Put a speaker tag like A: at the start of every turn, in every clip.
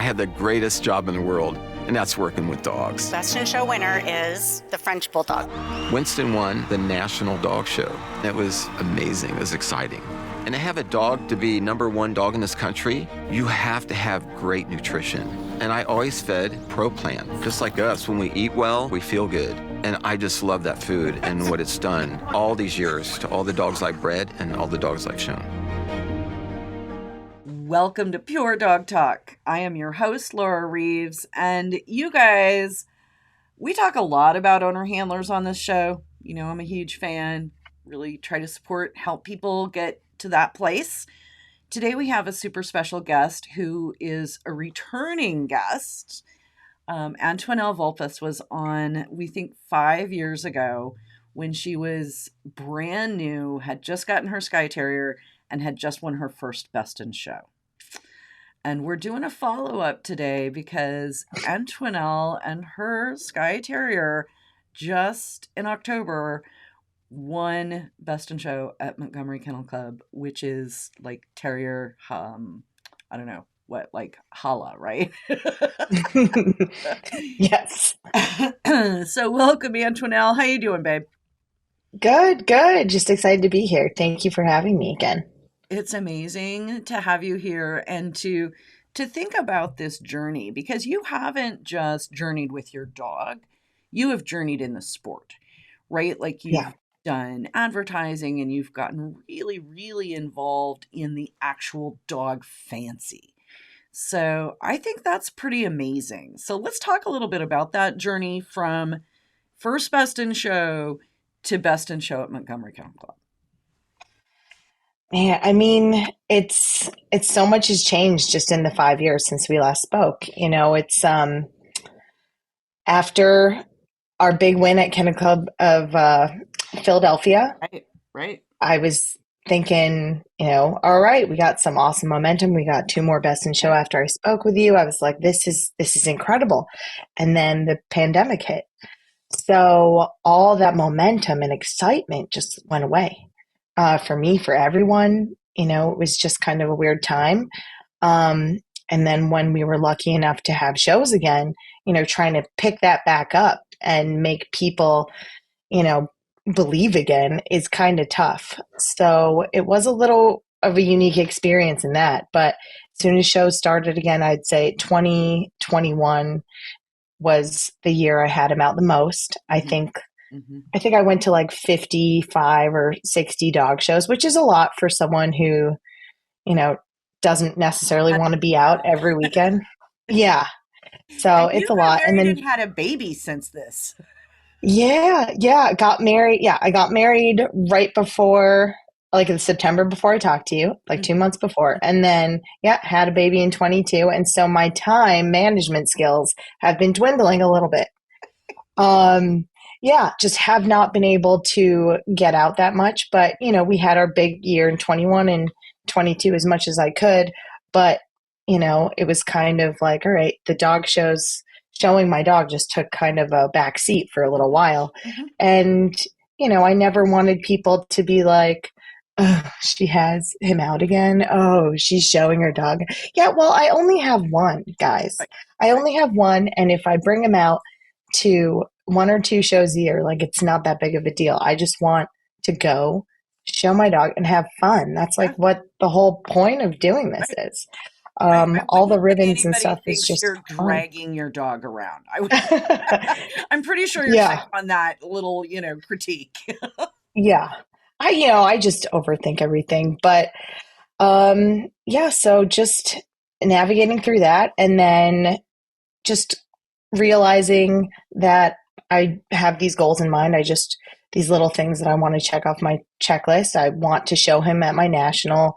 A: have the greatest job in the world, and that's working with dogs.
B: Best in Show winner is the French Bulldog.
A: Winston won the National Dog Show. It was amazing. It was exciting. And to have a dog to be #1 dog in this country, you have to have great nutrition. And I always fed Pro Plan. Just like us, when we eat well, we feel good. And I just love that food and what it's done all these years to all the dogs I've bred and all the dogs I've shown.
C: Welcome to Pure Dog Talk. I am your host, Laura Reeves, and you guys, we talk a lot about owner handlers on this show. You know, I'm a huge fan, really try to support, help people get to that place. Today we have a super special guest who is a returning guest. Antoinelle Vulpis was on, we think 5 years ago, when she was brand new, had just gotten her Skye Terrier, and had just won her first Best in Show. And we're doing a follow-up today because Antoinelle and her Skye Terrier just in October won Best in Show at Montgomery Kennel Club, which is like Terrier, I don't know what, like Hala, right?
D: Yes.
C: So welcome, Antoinelle. How you doing, babe?
D: Good. Just excited to be here. Thank you for having me again.
C: It's amazing to have you here and to think about this journey, because you haven't just journeyed with your dog. You have journeyed in the sport, right? Like you've done advertising and you've gotten really, really involved in the actual dog fancy. So I think that's pretty amazing. So let's talk a little bit about that journey from first Best in Show to Best in Show at Montgomery Kennel Club.
D: Yeah, I mean, it's so much has changed just in the 5 years since we last spoke. You know, it's after our big win at Kennel Club of Philadelphia.
C: Right.
D: I was thinking, you know, all right, we got some awesome momentum. We got 2 more Best in Show after I spoke with you. I was like, this is incredible. And then the pandemic hit. So all that momentum and excitement just went away. For me, for everyone, you know, it was just kind of a weird time. And then when we were lucky enough to have shows again, you know, trying to pick that back up and make people, you know, believe again is kind of tough. So it was a little of a unique experience in that. But as soon as shows started again, I'd say 2021 was the year I had him out the most. I think I went to like 55 or 60 dog shows, which is a lot for someone who, you know, doesn't necessarily want to be out every weekend. Yeah. So it's a lot. And then
C: had a baby since this.
D: Yeah. I got married. Yeah. I got married right before, like in September before I talked to you, like 2 months before. And then, had a baby in 22. And so my time management skills have been dwindling a little bit. Just have not been able to get out that much. But, you know, we had our big year in 21 and 22 as much as I could. But, you know, it was kind of like, all right, the dog shows, showing my dog just took kind of a back seat for a little while. And, you know, I never wanted people to be like, oh, she has him out again. Oh, she's showing her dog. Yeah, well, I only have one, guys. I only have one. And if I bring him out to 1 or 2 shows a year, like it's not that big of a deal. I just want to go show my dog and have fun. That's like what the whole point of doing this is. All the ribbons and stuff is just
C: you're
D: fun.
C: Dragging your dog around. I'm pretty sure you're safe on that little, you know, critique.
D: Yeah. I just overthink everything, but so just navigating through that and then just realizing that I have these goals in mind. These little things that I want to check off my checklist. I want to show him at my national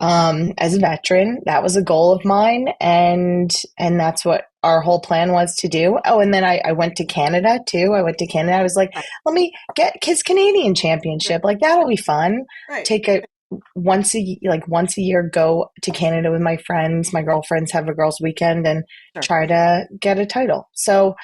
D: as a veteran. That was a goal of mine. And that's what our whole plan was to do. Oh, and then I went to Canada too. I was like, let me get his Canadian championship. Like that'll be fun.
C: Right.
D: Take once a year, go to Canada with my friends, my girlfriends, have a girls' weekend and try to get a title. So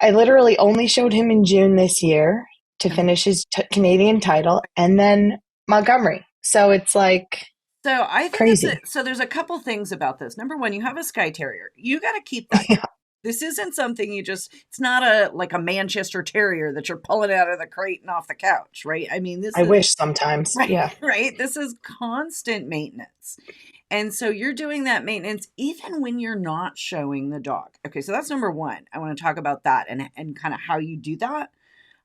D: I literally only showed him in June this year to finish his Canadian title and then Montgomery. So it's like
C: So I think
D: Crazy.
C: so there's a couple things about this. Number one, you have a Skye Terrier. You got to keep that.
D: Yeah,
C: This isn't something it's not a like a Manchester Terrier that you're pulling out of the crate and off the couch, right? I mean, this
D: I
C: is
D: wish sometimes.
C: right,
D: Yeah.
C: right. This is constant maintenance. And so you're doing that maintenance even when you're not showing the dog. Okay, so that's number one. I want to talk about that and kind of how you do that.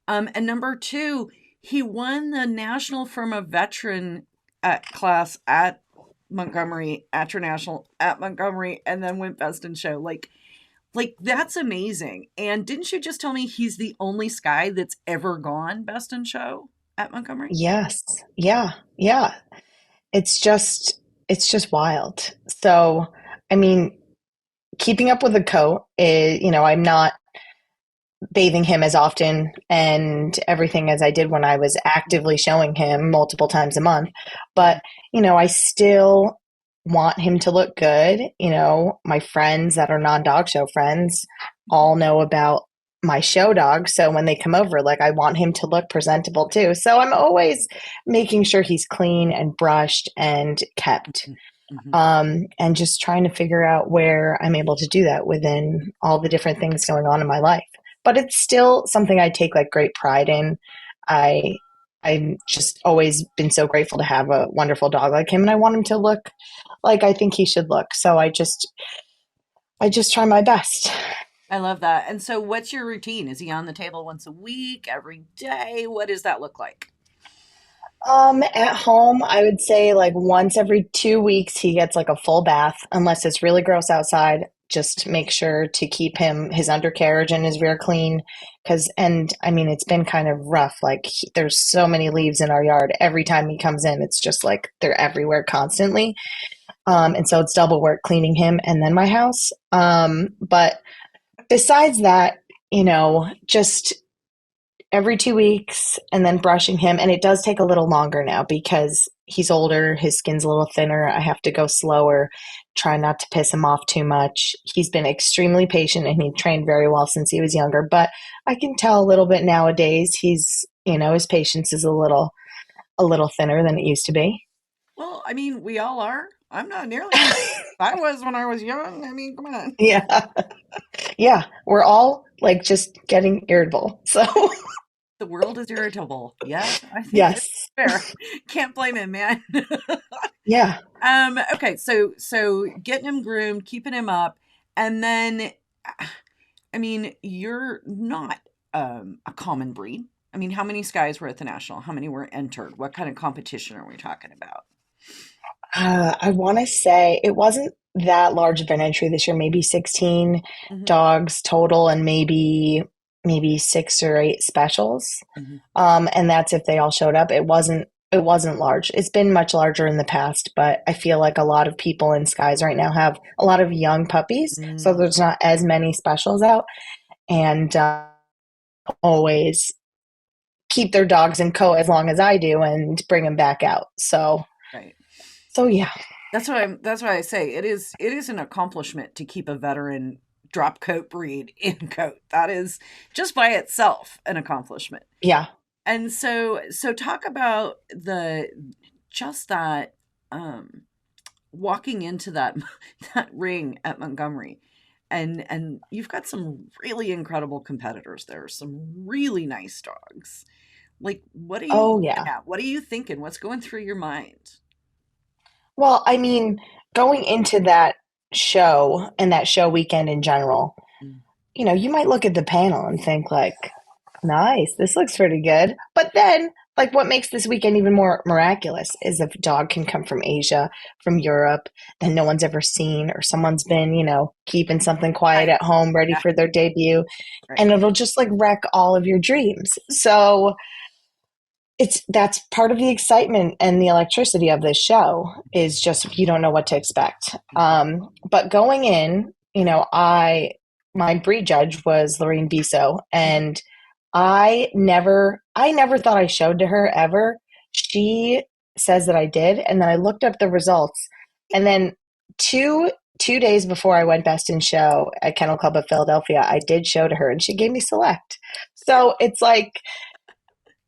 C: And number two, he won the National Firm of Veteran class at Montgomery, at International at Montgomery, and then went best in show. Like that's amazing. And didn't you just tell me he's the only Skye that's ever gone best in show at Montgomery?
D: Yes. Yeah. Yeah. It's just wild. So, I mean, keeping up with the coat is, I'm not bathing him as often and everything as I did when I was actively showing him multiple times a month. But, I still want him to look good. My friends that are non-dog show friends all know about my show dog. So when they come over, like I want him to look presentable too. So I'm always making sure he's clean and brushed and kept. And just trying to figure out where I'm able to do that within all the different things going on in my life. But it's still something I take like great pride in. I've just always been so grateful to have a wonderful dog like him, and I want him to look like I think he should look. So I just try my best.
C: I love that. And so what's your routine? Is he on the table once a week, every day? What does that look like?
D: At home, I would say like once every 2 weeks he gets like a full bath, unless it's really gross outside. Just make sure to keep his undercarriage and his rear clean, and I mean it's been kind of rough. Like there's so many leaves in our yard. Every time he comes in, it's just like they're everywhere constantly. And so it's double work cleaning him and then my house. But besides that, just every 2 weeks and then brushing him. And it does take a little longer now because he's older, his skin's a little thinner. I have to go slower, try not to piss him off too much. He's been extremely patient and he trained very well since he was younger, but I can tell a little bit nowadays his patience is a little thinner than it used to be.
C: Well, I mean, we all are. I'm not nearly as I was when I was young. I mean, come on.
D: Yeah. Yeah. We're all like just getting irritable. So
C: The world is irritable. Yeah, I think
D: yes.
C: that's fair. Can't blame him, man.
D: Yeah.
C: Okay, so getting him groomed, keeping him up, and then I mean, you're not a common breed. I mean, how many Skies were at the national? How many were entered? What kind of competition are we talking about?
D: I want to say it wasn't that large of an entry this year, maybe 16
C: Mm-hmm.
D: dogs total and maybe 6 or 8 specials.
C: Mm-hmm.
D: And that's if they all showed up. It wasn't large. It's been much larger in the past, but I feel like a lot of people in Skies right now have a lot of young puppies, so there's not as many specials out, and always keep their dogs in coat as long as I do and bring them back out. So
C: Right.
D: yeah.
C: That's why I say it is an accomplishment to keep a veteran drop coat breed in coat. That is just by itself an accomplishment.
D: Yeah.
C: And so talk about that walking into that that ring at Montgomery, and you've got some really incredible competitors there, some really nice dogs. Like, what are you
D: Oh,
C: looking
D: yeah.
C: at? What are you thinking? What's going through your mind?
D: Well, I mean, going into that show and that show weekend in general,
C: Mm.
D: you might look at the panel and think like, nice, this looks pretty good. But then, like, what makes this weekend even more miraculous is if a dog can come from Asia, from Europe, that no one's ever seen, or someone's been, keeping something quiet
C: Right.
D: at home, ready
C: Yeah.
D: for their debut,
C: Right.
D: and it'll just like wreck all of your dreams. So that's part of the excitement and the electricity of this show is just you don't know what to expect. But going in, my breed judge was Lorraine Biso, and I never thought I showed to her ever. She says that I did, and then I looked up the results, and then two days before I went best in show at Kennel Club of Philadelphia, I did show to her, and she gave me select. So it's like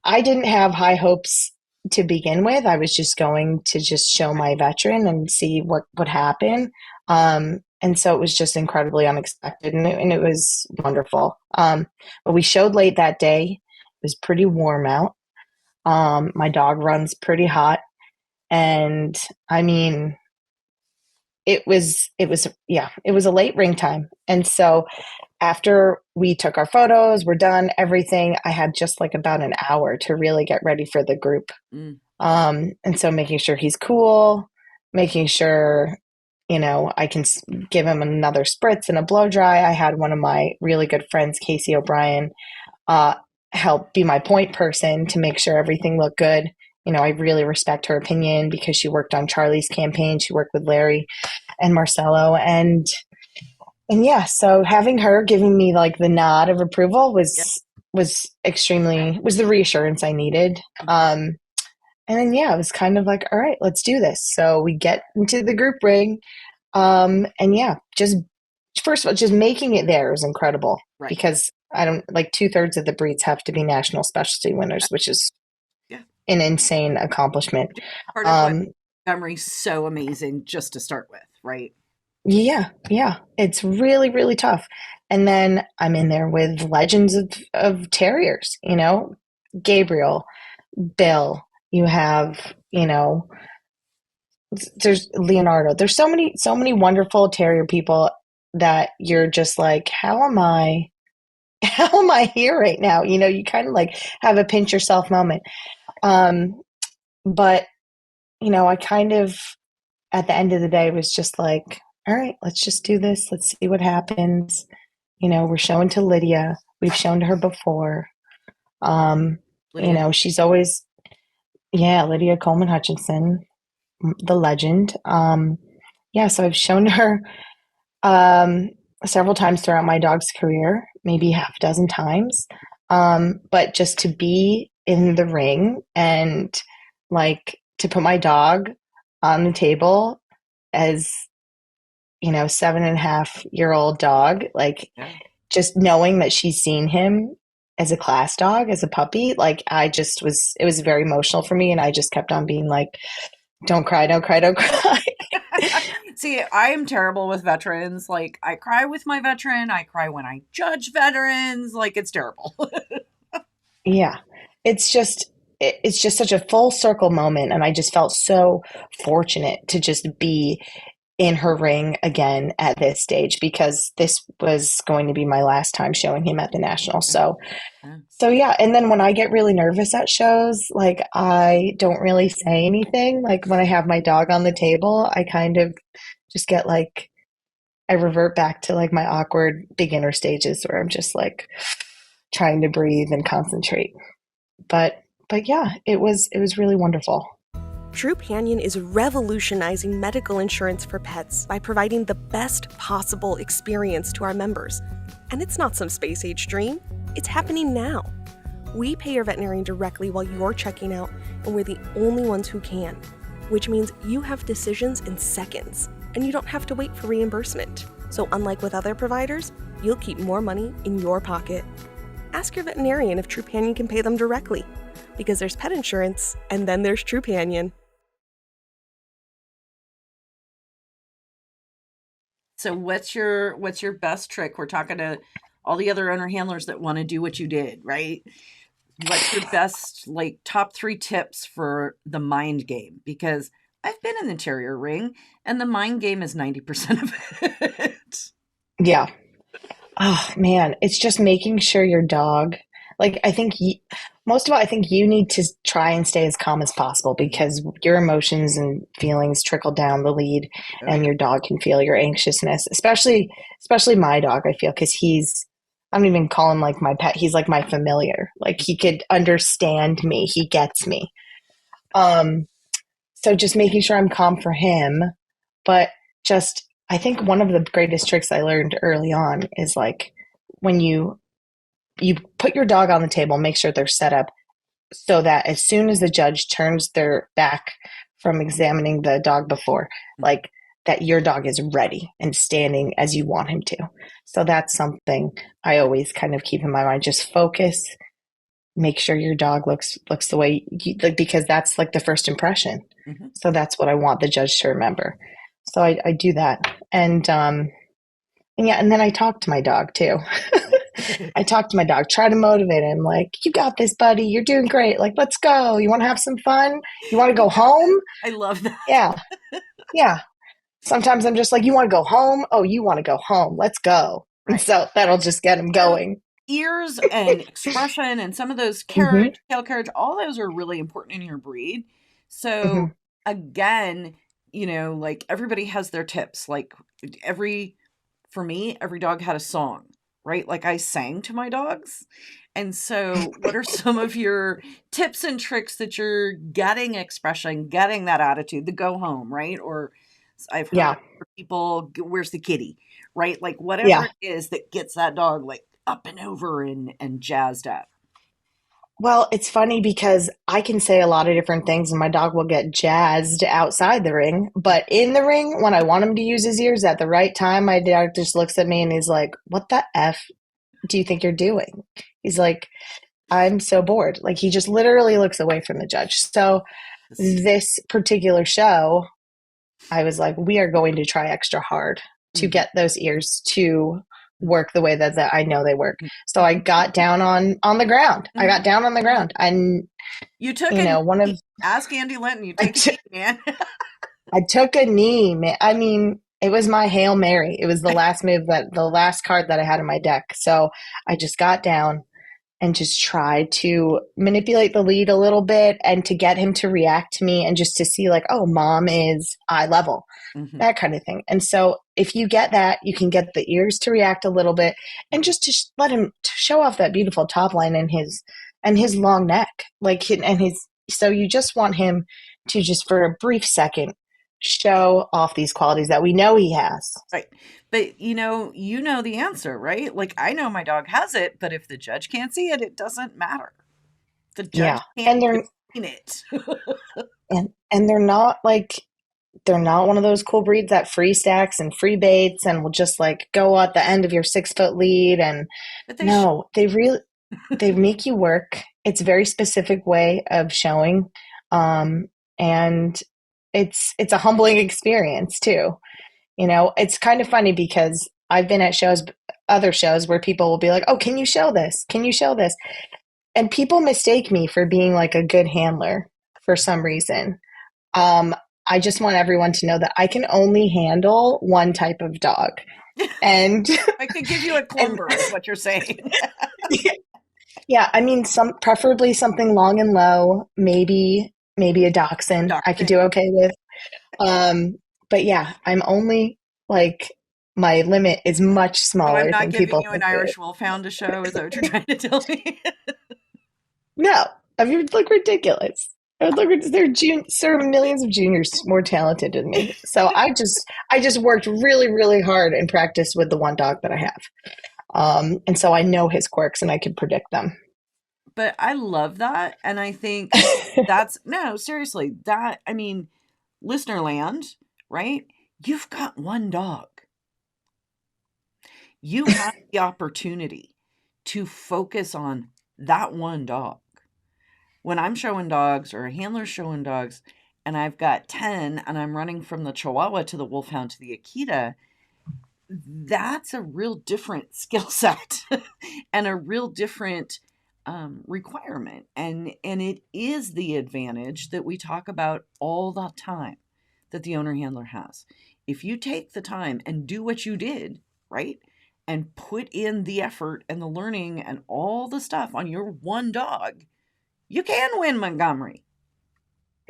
D: I didn't have high hopes to begin with. I was just going to just show my veteran and see what would happen. And so it was just incredibly unexpected, and it was wonderful. But we showed late that day. It was pretty warm out. My dog runs pretty hot. And I mean, it was a late ring time. And so after we took our photos, we're done, everything, I had just like about an hour to really get ready for the group. And so making sure he's cool, making sure, I can give him another spritz and a blow dry. I had one of my really good friends, Casey O'Brien, help be my point person to make sure everything looked good. I really respect her opinion because she worked on Charlie's campaign. She worked with Larry and Marcelo, and yeah, so having her giving me like the nod of approval was the reassurance I needed. And then, yeah, it was kind of like, all right, let's do this. So we get into the group ring. And yeah, just first of all, just making it there is incredible, because I don't like 2/3 of the breeds have to be national specialty winners, which is an insane accomplishment.
C: Part of what Montgomery's so amazing just to start with, right?
D: Yeah. It's really, really tough. And then I'm in there with legends of terriers, Gabriel, Bill, you have, there's Leonardo. There's so many wonderful terrier people that you're just like, how am I here right now? You kind of like have a pinch yourself moment. But, I kind of, at the end of the day, was just like, all right, let's just do this. Let's see what happens. We're showing to Lydia. We've shown to her before. She's always, Lydia Coleman Hutchinson, the legend. So I've shown her several times throughout my dog's career, maybe half a dozen times. But just to be in the ring and like to put my dog on the table as 7.5-year-old dog, like just knowing that she's seen him as a class dog, as a puppy, like it was very emotional for me, and I just kept on being like, don't cry, don't cry, don't cry.
C: See, I am terrible with veterans. Like, I cry with my veteran. I cry when I judge veterans. Like, it's terrible.
D: Yeah. It's just such a full circle moment. And I just felt so fortunate to just be in her ring again at this stage, because this was going to be my last time showing him at the National. So yeah. And then when I get really nervous at shows, like I don't really say anything. Like when I have my dog on the table, I kind of just get like, I revert back to like my awkward beginner stages where I'm just like trying to breathe and concentrate. But yeah, it was really wonderful.
E: Trupanion is revolutionizing medical insurance for pets by providing the best possible experience to our members. And it's not some space-age dream. It's happening now. We pay your veterinarian directly while you're checking out, and we're the only ones who can, which means you have decisions in seconds, and you don't have to wait for reimbursement. So unlike with other providers, you'll keep more money in your pocket. Ask your veterinarian if Trupanion can pay them directly, because there's pet insurance, and then there's Trupanion.
C: So what's your best trick? We're talking to all the other owner handlers that want to do what you did, right? What's your best, like, top 3 tips for the mind game? Because I've been in the terrier ring, and the mind game is 90% of it.
D: Yeah. Oh man, it's just making sure your dog, like I think most of all, I think you need to try and stay as calm as possible, because your emotions and feelings trickle down the lead, and your dog can feel your anxiousness, especially my dog, I feel, because I don't even call him like my pet. He's like my familiar. Like he could understand me. He gets me. So just making sure I'm calm for him, but just, I think one of the greatest tricks I learned early on is like when you put your dog on the table, make sure they're set up so that as soon as the judge turns their back from examining the dog before, like that your dog is ready and standing as you want him to. So that's something I always kind of keep in my mind. Just focus make sure your dog looks the way you like, because that's like the first impression.
C: Mm-hmm.
D: So that's what I want the judge to remember. So I do that. And yeah, and then I talk to my dog too. I talk to my dog, try to motivate him. Like, you got this, buddy. You're doing great. Like, let's go. You want to have some fun? You want to go home?
C: I love that.
D: Yeah. Yeah. Sometimes I'm just like, you want to go home? Oh, you want to go home. Let's go.
C: Right.
D: And so that'll just get him going.
C: Ears and expression and some of those carriage, tail carriage, all those are really important in your breed. So again, you know, like everybody has their tips. Like for me, every dog had a song, right? Like I sang to my dogs. And so what are some of your tips and tricks that you're getting expression, getting that attitude, the go home, right? Or I've heard people, where's the kitty, right? Like whatever it is that gets that dog like up and over and jazzed up.
D: Well, it's funny because I can say a lot of different things and my dog will get jazzed outside the ring. But in the ring, when I want him to use his ears at the right time, my dog just looks at me and he's like, what the F do you think you're doing? He's like, I'm so bored. Like he just literally looks away from the judge. So this particular show, I was like, we are going to try extra hard to get those ears to work the way that I know they work. So I got down on the ground. I got down on the ground. And
C: you took ask Andy Linton, you take a knee, man.
D: I took a knee, man. I mean, it was my Hail Mary. It was the last the last card that I had in my deck. So I just got down and just tried to manipulate the lead a little bit and to get him to react to me and just to see like, oh, mom is eye level, that kind of thing. And so if you get that, you can get the ears to react a little bit and just to let him to show off that beautiful top line and his long neck, so you just want him to just for a brief second show off these qualities that we know he has.
C: Right. But you know the answer, right? Like I know my dog has it, but if the judge can't see it, it doesn't matter. The judge can't see it.
D: and they're not one of those cool breeds that free stacks and free baits and will just like go at the end of your 6-foot lead. And they make you work. It's a very specific way of showing. And it's a humbling experience too. You know, it's kind of funny because I've been at other shows where people will be like, oh, can you show this? Can you show this? And people mistake me for being like a good handler for some reason. I just want everyone to know that I can only handle one type of dog. And
C: I could give you a Climber is what you're saying.
D: Yeah. I mean, preferably something long and low, maybe a dachshund. I could do okay with. But yeah, I'm only like my limit is much smaller
C: I'm not
D: than
C: giving
D: people
C: you an Irish Wolfhound to show. Is that what you're trying to tell me?
D: No, I mean, look ridiculous. There are millions of juniors more talented than me. So I just worked really, really hard and practiced with the one dog that I have. And so I know his quirks and I can predict them.
C: But I love that. And I think seriously, listener land, right? You've got one dog. You have the opportunity to focus on that one dog. When I'm showing dogs or a handler's showing dogs and I've got 10 and I'm running from the Chihuahua to the Wolfhound to the Akita, that's a real different skill set and a real different requirement. And it is the advantage that we talk about all the time that the owner handler has. If you take the time and do what you did, right? And put in the effort and the learning and all the stuff on your one dog, you can win Montgomery.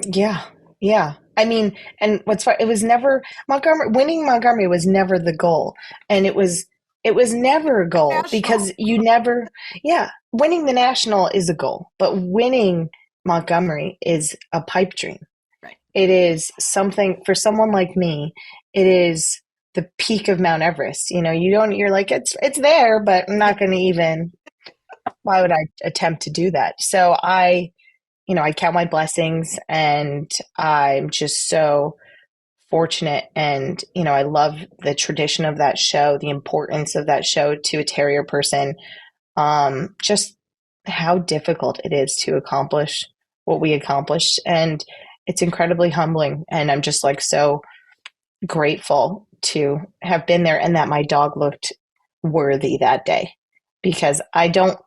D: Yeah. Yeah. I mean, and what's fun, winning Montgomery was never the goal. And it was never a goal because winning the national is a goal, but winning Montgomery is a pipe dream.
C: Right.
D: It is something for someone like me. It is the peak of Mount Everest. You know, you're like, it's there, but I'm not going to even, why would I attempt to do that? So I count my blessings and I'm just so fortunate. And, I love the tradition of that show, the importance of that show to a terrier person. Just how difficult it is to accomplish what we accomplished. And it's incredibly humbling. And I'm just like so grateful to have been there and that my dog looked worthy that day, because I don't,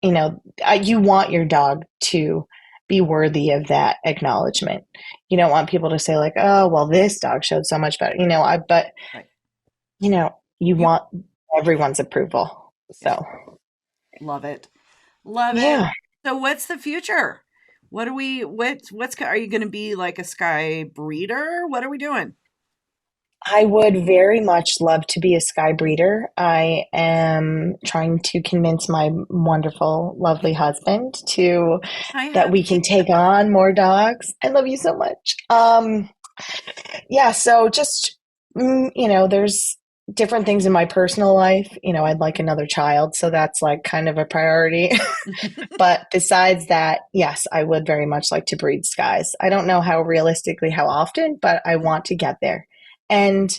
D: you want your dog to be worthy of that acknowledgement. You don't want people to say like, oh, well, this dog showed so much better, but
C: Right.
D: You want everyone's approval. So
C: Love it. Love it.
D: yeah,
C: So what's the future? What are you going to be like a Skye breeder? What are we doing?
D: I would very much love to be a Skye breeder. I am trying to convince my wonderful, lovely husband that we can take on more dogs. I love you so much. Yeah, so just there's different things in my personal life. I'd like another child, so that's like kind of a priority. But besides that, yes, I would very much like to breed Skyes. I don't know how often, but I want to get there. And,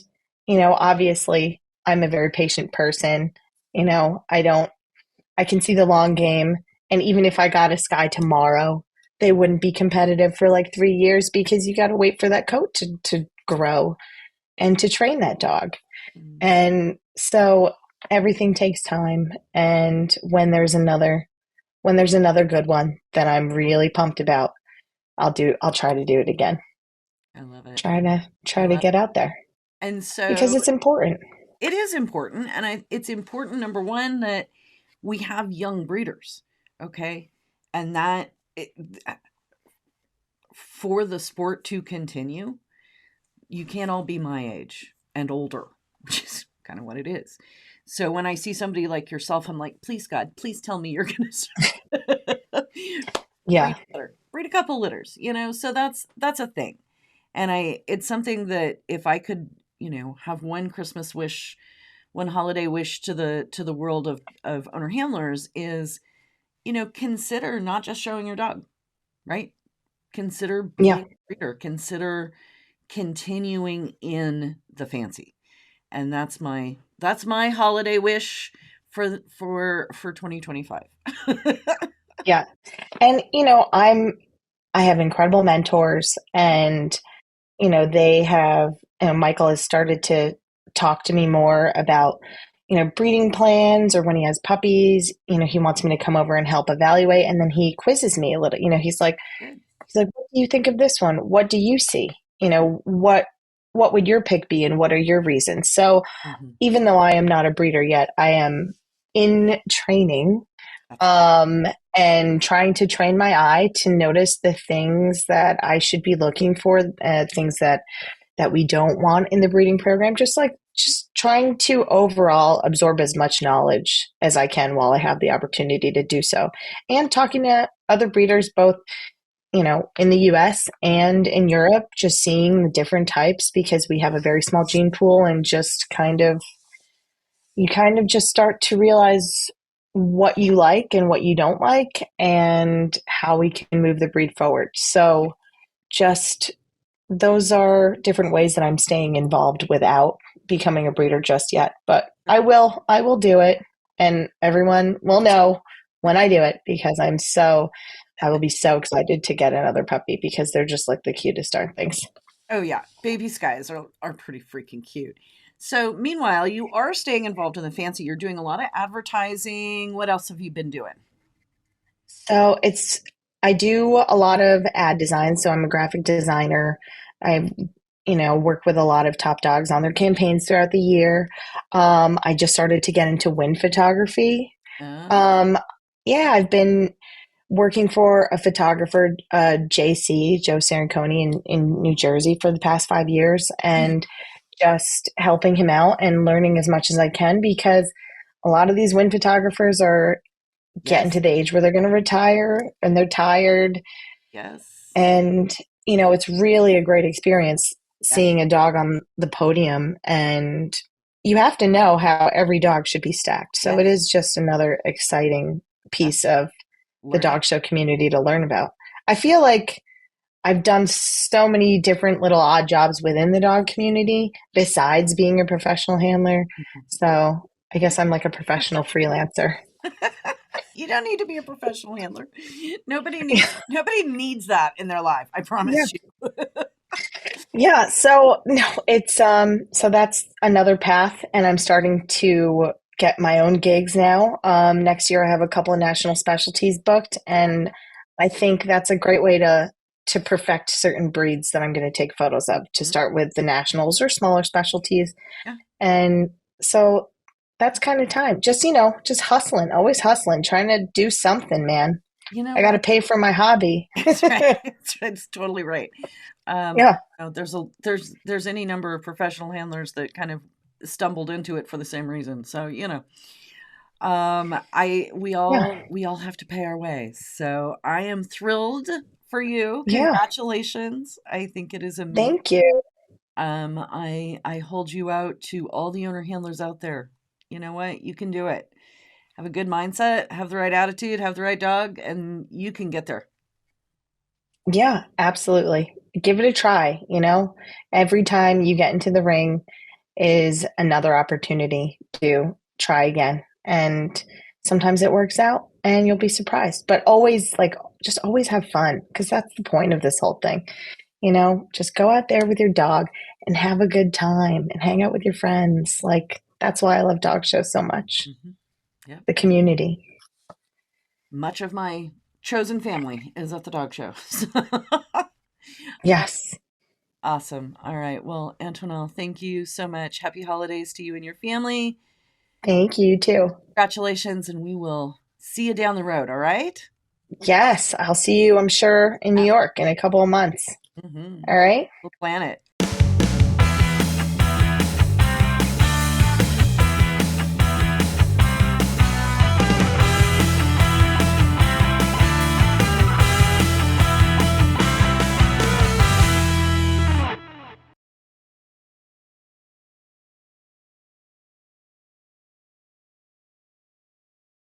D: obviously I'm a very patient person. I can see the long game. And even if I got a Skye tomorrow, they wouldn't be competitive for like 3 years, because you got to wait for that coat to grow and to train that dog. And so everything takes time. And when there's another good one that I'm really pumped about, I'll try to do it again.
C: I love it.
D: Try to get out there.
C: And so,
D: because it's important.
C: It is important. And it's important, number one, that we have young breeders. Okay. And for the sport to continue, you can't all be my age and older, which is kind of what it is. So when I see somebody like yourself, I'm like, please, God, please tell me you're going to
D: yeah,
C: breed a couple litters, so that's a thing. And it's something that if I could, have one Christmas wish, one holiday wish to the world of owner handlers is, consider not just showing your dog, right? Consider being a breeder, consider continuing in the fancy. And that's my holiday wish for 2025.
D: Yeah. And I have incredible mentors, and they have, Michael has started to talk to me more about breeding plans, or when he has puppies, he wants me to come over and help evaluate, and then he quizzes me a little. He's like, what do you think of this one? What do you see? What would your pick be, and what are your reasons? So even though I am not a breeder yet, I am in training, and trying to train my eye to notice the things that I should be looking for, things that we don't want in the breeding program. Just trying to overall absorb as much knowledge as I can while I have the opportunity to do so, and talking to other breeders, both in the US and in Europe, just seeing the different types, because we have a very small gene pool, and just you just start to realize what you like and what you don't like, and how we can move the breed forward. So just those are different ways that I'm staying involved without becoming a breeder just yet. But I will do it, and everyone will know when I do it, because I will be so excited to get another puppy, because they're just like the cutest darn things.
C: Oh yeah, baby Skyes are pretty freaking cute. So meanwhile, you are staying involved in the fancy. You're doing a lot of advertising. What else have you been doing?
D: So I do a lot of ad design. So I'm a graphic designer. I work with a lot of top dogs on their campaigns throughout the year. I just started to get into wind photography. Yeah, I've been working for a photographer, JC, Joe Saranconi in New Jersey for the past 5 years, and just helping him out and learning as much as I can, because a lot of these wind photographers are getting to the age where they're going to retire, and they're tired.
C: Yes.
D: And, it's really a great experience seeing a dog on the podium, and you have to know how every dog should be stacked. So it is just another exciting piece of the dog show community to learn about. I feel like I've done so many different little odd jobs within the dog community besides being a professional handler. So I guess I'm like a professional freelancer.
C: You don't need to be a professional handler. Nobody needs that in their life. I
D: Yeah.
C: promise you.
D: Yeah. So no, it's so that's another path, and I'm starting to get my own gigs now. Next year I have a couple of national specialties booked, and I think that's a great way to perfect certain breeds that I'm going to take photos of, to start with the nationals or smaller specialties.
C: Yeah.
D: And so that's kind of time. Just, just hustling, always hustling, trying to do something, man.
C: You know
D: I got to
C: what?
D: pay for my hobby.
C: That's right. That's totally right.
D: Yeah.
C: There's any number of professional handlers that kind of stumbled into it for the same reason. So, I
D: Yeah.
C: we all have to pay our way. So I am thrilled for you.
D: Yeah.
C: Congratulations. I think it is amazing.
D: Thank you.
C: I hold you out to all the owner handlers out there. You know what? You can do it. Have a good mindset, have the right attitude, have the right dog, and you can get there.
D: Yeah, absolutely. Give it a try, Every time you get into the ring is another opportunity to try again. And sometimes it works out and you'll be surprised. But always just always have fun, because that's the point of this whole thing. Just go out there with your dog and have a good time and hang out with your friends. That's why I love dog shows so much.
C: Yeah.
D: The community.
C: Much of my chosen family is at the dog show.
D: Yes.
C: Awesome. All right. Well, Antoinelle, thank you so much. Happy holidays to you and your family.
D: Thank you too.
C: Congratulations, and we will see you down the road. All right.
D: Yes, I'll see you, I'm sure, in New York in a couple of months. All right.
C: We'll plan it.